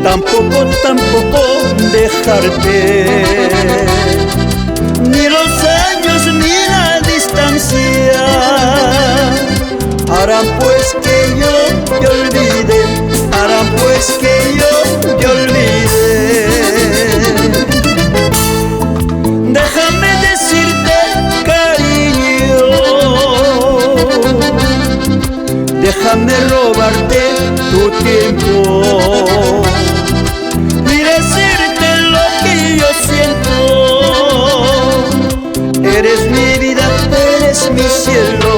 tampoco dejarte. Ni los años ni la distancia harán pues que yo te olvide, harán pues que yo te olvide. Déjame decirte, cariño, déjame robarte tu tiempo y decirte lo que yo siento. Eres mi vida, eres mi cielo,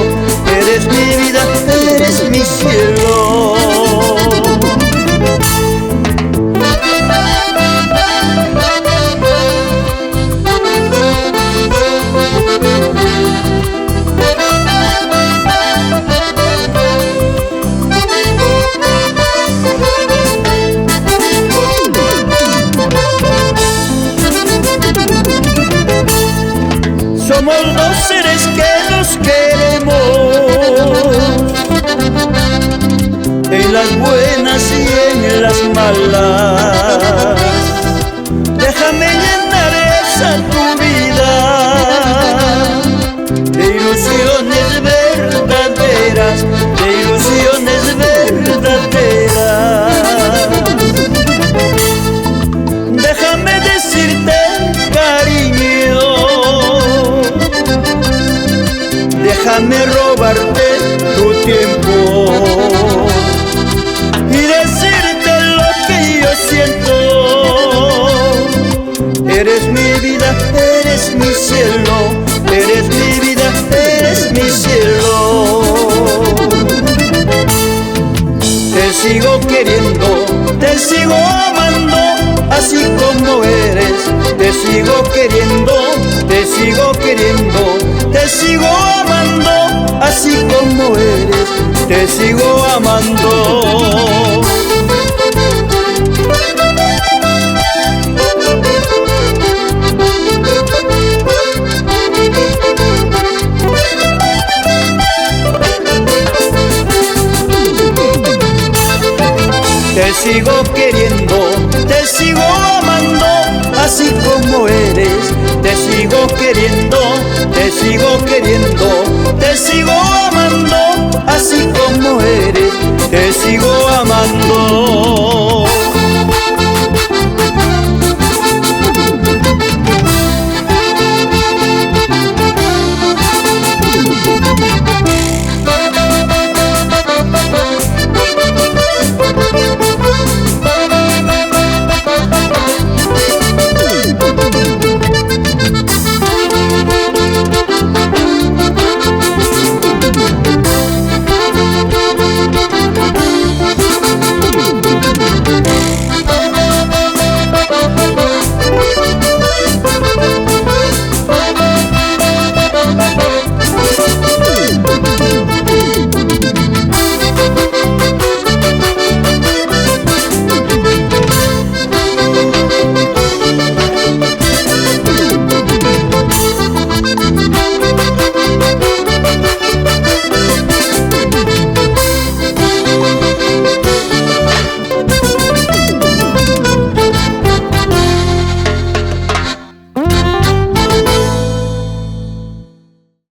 eres mi vida, eres mi cielo. Somos dos seres que nos queremos, en las buenas y en las malas. Déjame llenar esa tu vida de ilusiones verdaderas, de ilusiones verdaderas. Déjame decirte, cariño, déjame robarte tu tiempo y decirte lo que yo siento. Eres mi vida, eres mi cielo, eres mi vida, eres mi cielo. Te sigo queriendo, te sigo amando, así como eres. Te sigo queriendo, te sigo queriendo, te sigo amando, así como eres. Te sigo amando. Te sigo queriendo, te sigo amando, así como eres. Te sigo queriendo, te sigo queriendo, te sigo amando, así como eres. Te sigo amando.